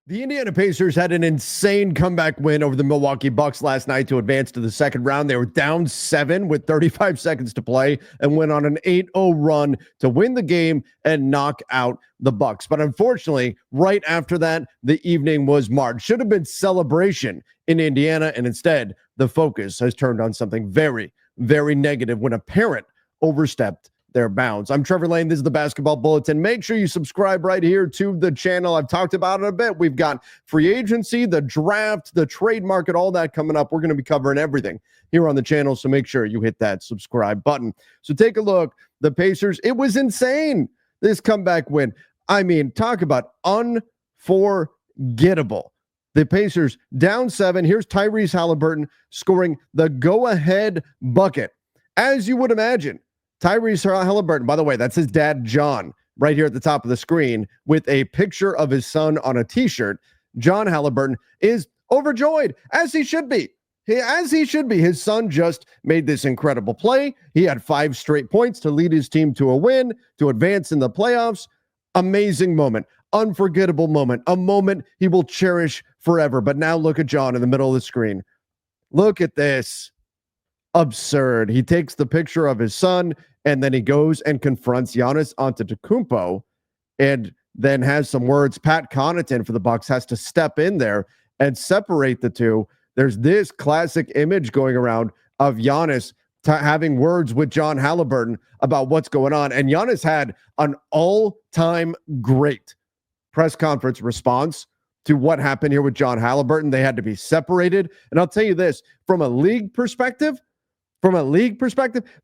The Indiana Pacers had an insane comeback win over the Milwaukee Bucks last night to advance to the second round. They were down 7 with 35 seconds to play and went on an 8-0 run to win the game and knock out the Bucks. But unfortunately, right after that, the evening was marred. Should have been celebration in Indiana, and instead, the focus has turned on something very, very negative when a parent overstepped their bounds. I'm Trevor Lane. This is the Basketball Bulletin. Make sure you subscribe right here to the channel. I've talked about it a bit. We've got free agency, the draft, the trade market, all that coming up. We're going to be covering everything here on the channel, so make sure you hit that subscribe button. So take a look. The Pacers, it was insane, this comeback win. I mean, talk about unforgettable. The Pacers down 7. Here's Tyrese Haliburton scoring the go-ahead bucket. As you would imagine, Tyrese Haliburton, by the way, that's his dad, John, right here at the top of the screen with a picture of his son on a t-shirt. John Haliburton is overjoyed, as he should be. As he should be. His son just made this incredible play. He had 5 straight points to lead his team to a win, to advance in the playoffs. Amazing moment. Unforgettable moment. A moment he will cherish forever. But now look at John in the middle of the screen. Look at this. Absurd. He takes the picture of his son, and then he goes and confronts Giannis Antetokounmpo and then has some words. Pat Connaughton for the Bucks has to step in there and separate the two. There's this classic image going around of Giannis having words with John Haliburton about what's going on. And Giannis had an all-time great press conference response to what happened here with John Haliburton. They had to be separated. And I'll tell you this, from a league perspective,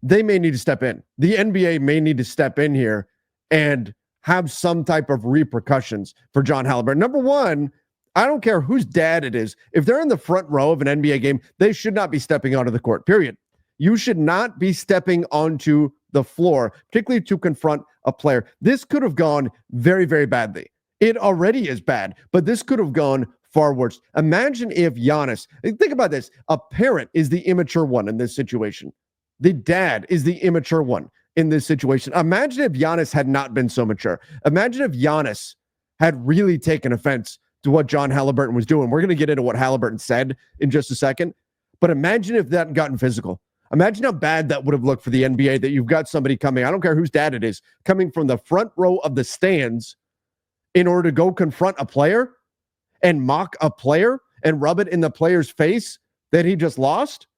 they may need to step in. The NBA may need to step in here and have some type of repercussions for John Haliburton. Number one, I don't care whose dad it is. If they're in the front row of an NBA game, they should not be stepping onto the court, period. You should not be stepping onto the floor, particularly to confront a player. This could have gone very, very badly. It already is bad, but this could have gone far worse. Imagine if Giannis, think about this, a parent is the immature one in this situation. The dad is the immature one in this situation. Imagine if Giannis had not been so mature. Imagine if Giannis had really taken offense to what John Haliburton was doing. We're going to get into what Haliburton said in just a second, but imagine if that had gotten physical. Imagine how bad that would have looked for the NBA, that you've got somebody coming, I don't care whose dad it is, coming from the front row of the stands in order to go confront a player and mock a player and rub it in the player's face that he just lost.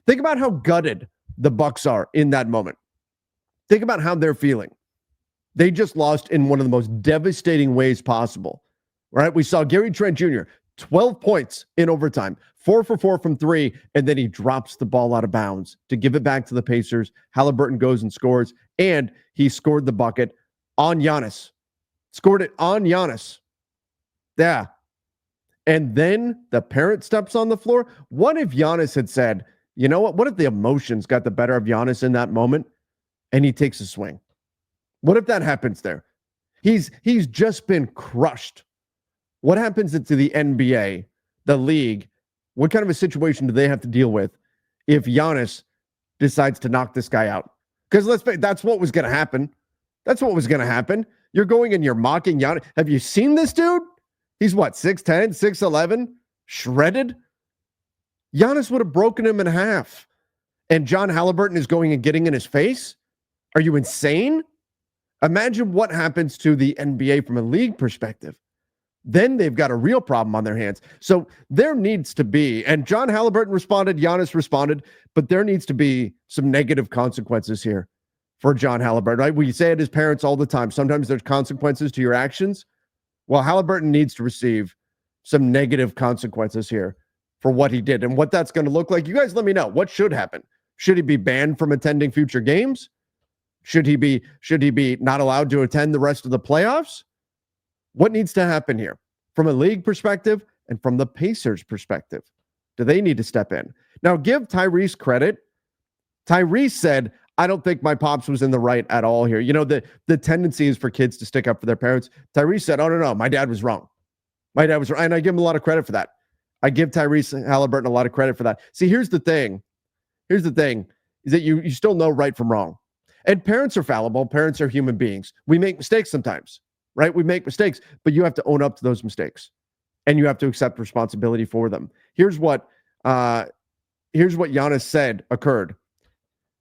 Think about how gutted the Bucks are in that moment. Think about how they're feeling. They just lost in one of the most devastating ways possible, right? We saw Gary Trent Jr., 12 points in overtime, 4 for 4 from 3, and then he drops the ball out of bounds to give it back to the Pacers. Haliburton goes and scores, and he scored the bucket on Giannis. Scored it on Giannis. Yeah. And then the parent steps on the floor. What if Giannis had said, you know what? What if the emotions got the better of Giannis in that moment and he takes a swing? What if that happens there? He's just been crushed. What happens to the NBA, the league? What kind of a situation do they have to deal with if Giannis decides to knock this guy out? Because let's face it, that's what was going to happen. That's what was going to happen. You're going and you're mocking Giannis. Have you seen this dude? He's what, 6'10", 6'11", shredded? Giannis would have broken him in half. And John Haliburton is going and getting in his face? Are you insane? Imagine what happens to the NBA from a league perspective. Then they've got a real problem on their hands. So there needs to be, and John Haliburton responded, Giannis responded, but there needs to be some negative consequences here for John Haliburton, right? We say it as parents all the time. Sometimes there's consequences to your actions. Well, Haliburton needs to receive some negative consequences here for what he did and what that's going to look like. You guys let me know. What should happen? Should he be banned from attending future games? Should he be not allowed to attend the rest of the playoffs? What needs to happen here from a league perspective and from the Pacers perspective? Do they need to step in? Now, give Tyrese credit. Tyrese said, I don't think my pops was in the right at all here. You know, the tendency is for kids to stick up for their parents. Tyrese said, oh, no, my dad was wrong. My dad was wrong. And I give him a lot of credit for that. I give Tyrese Haliburton a lot of credit for that. See, here's the thing. Here's the thing is that you still know right from wrong. And parents are fallible. Parents are human beings. We make mistakes sometimes, right? We make mistakes, but you have to own up to those mistakes. and you have to accept responsibility for them. Here's what Giannis said occurred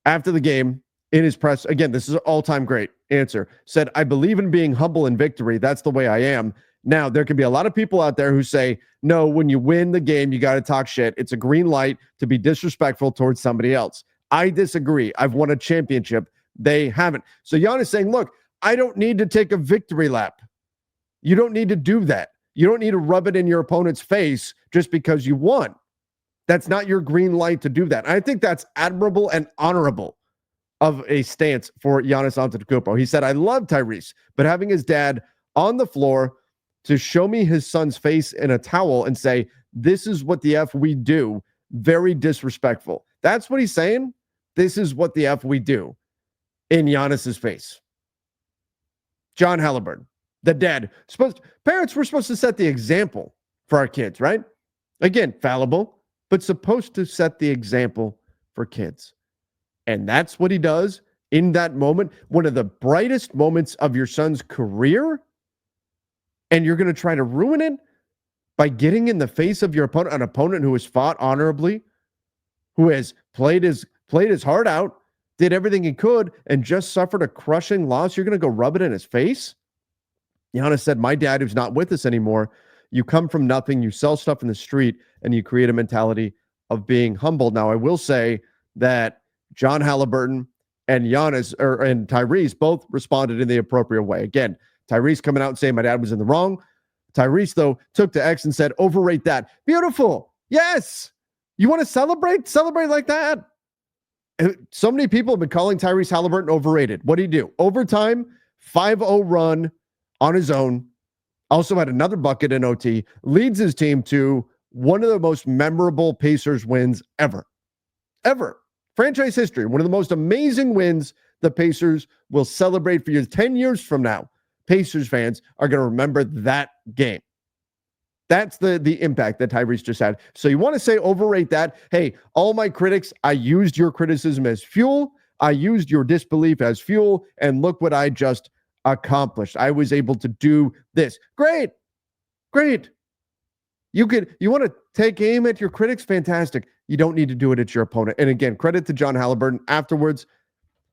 after the game in his press. Again, this is an all-time great answer. Said, "I believe in being humble in victory. That's the way I am." Now, there can be a lot of people out there who say, no, when you win the game, you got to talk shit. It's a green light to be disrespectful towards somebody else. I disagree. I've won a championship. They haven't. So Giannis is saying, look, I don't need to take a victory lap. You don't need to do that. You don't need to rub it in your opponent's face just because you won. That's not your green light to do that. I think that's admirable and honorable of a stance for Giannis Antetokounmpo. He said, I love Tyrese, but having his dad on the floor to show me his son's face in a towel and say, this is what the F we do, very disrespectful. That's what he's saying. This is what the F we do in Giannis's face. John Haliburton, the dad. Parents were supposed to set the example for our kids, right? Again, fallible, but supposed to set the example for kids. And that's what he does in that moment, one of the brightest moments of your son's career. And you're going to try to ruin it by getting in the face of your opponent, an opponent who has fought honorably, who has played his heart out, did everything he could, and just suffered a crushing loss. You're going to go rub it in his face? Giannis said, my dad, who's not with us anymore, you come from nothing, you sell stuff in the street, and you create a mentality of being humble. Now, I will say that John Haliburton and and Tyrese both responded in the appropriate way. Again, Tyrese coming out and saying my dad was in the wrong. Tyrese, though, took to X and said, overrate that. Beautiful. Yes. You want to celebrate? Celebrate like that. So many people have been calling Tyrese Haliburton overrated. What did he do? Overtime, 5-0 run on his own. Also had another bucket in OT. Leads his team to one of the most memorable Pacers wins ever. Ever. Franchise history. One of the most amazing wins the Pacers will celebrate for years. 10 years from now, Pacers fans are going to remember that game. That's the impact that Tyrese just had. So you want to say overrate that? Hey, all my critics, I used your criticism as fuel. I used your disbelief as fuel. And look what I just accomplished. I was able to do this. Great. Great. You want to take aim at your critics? Fantastic. You don't need to do it at your opponent. And again, credit to John Haliburton. Afterwards,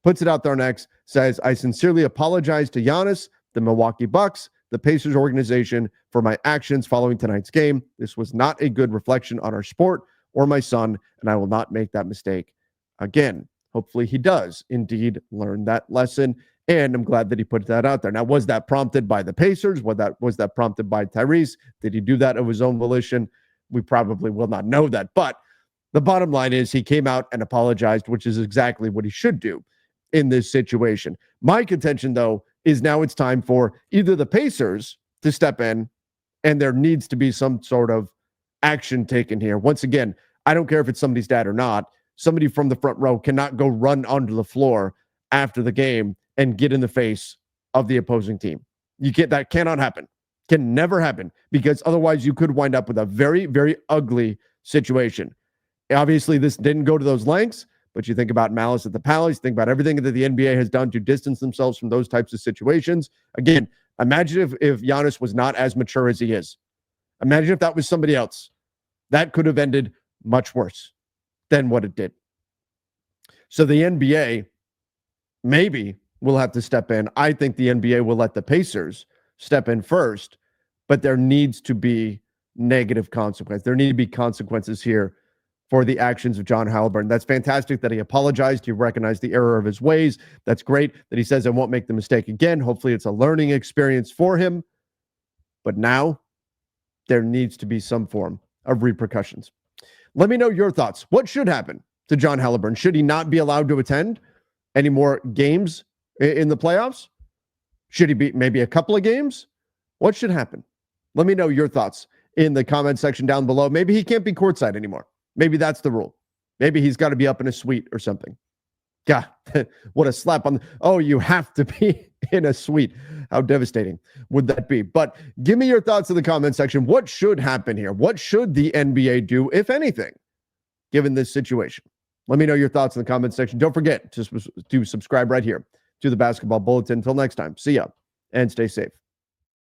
puts it out there next, says, I sincerely apologize to Giannis, the Milwaukee Bucks, the Pacers organization for my actions following tonight's game. This was not a good reflection on our sport or my son, and I will not make that mistake again. Hopefully he does indeed learn that lesson, and I'm glad that he put that out there. Now, was that prompted by the Pacers? Was that prompted by Tyrese? Did he do that of his own volition? We probably will not know that, but the bottom line is he came out and apologized, which is exactly what he should do in this situation. My contention, though, is now it's time for either the Pacers to step in, and there needs to be some sort of action taken here. Once again, I don't care if it's somebody's dad or not. Somebody from the front row cannot go run onto the floor after the game and get in the face of the opposing team. That cannot happen. Can never happen, because otherwise you could wind up with a very, very ugly situation. Obviously, this didn't go to those lengths, but you think about malice at the palace, think about everything that the NBA has done to distance themselves from those types of situations. Again, imagine if Giannis was not as mature as he is. Imagine if that was somebody else. That could have ended much worse than what it did. So the NBA maybe will have to step in. I think the NBA will let the Pacers step in first, but there needs to be negative consequence. There need to be consequences here for the actions of John Haliburton. That's fantastic that he apologized. He recognized the error of his ways. That's great that he says, I won't make the mistake again. Hopefully it's a learning experience for him. But now there needs to be some form of repercussions. Let me know your thoughts. What should happen to John Haliburton? Should he not be allowed to attend any more games in the playoffs? Should he be maybe a couple of games? What should happen? Let me know your thoughts in the comment section down below. Maybe he can't be courtside anymore. Maybe that's the rule. Maybe he's got to be up in a suite or something. God, what a slap on. Oh, you have to be in a suite. How devastating would that be? But give me your thoughts in the comment section. What should happen here? What should the NBA do, if anything, given this situation? Let me know your thoughts in the comment section. Don't forget to subscribe right here to the Basketball Bulletin. Until next time, see ya and stay safe.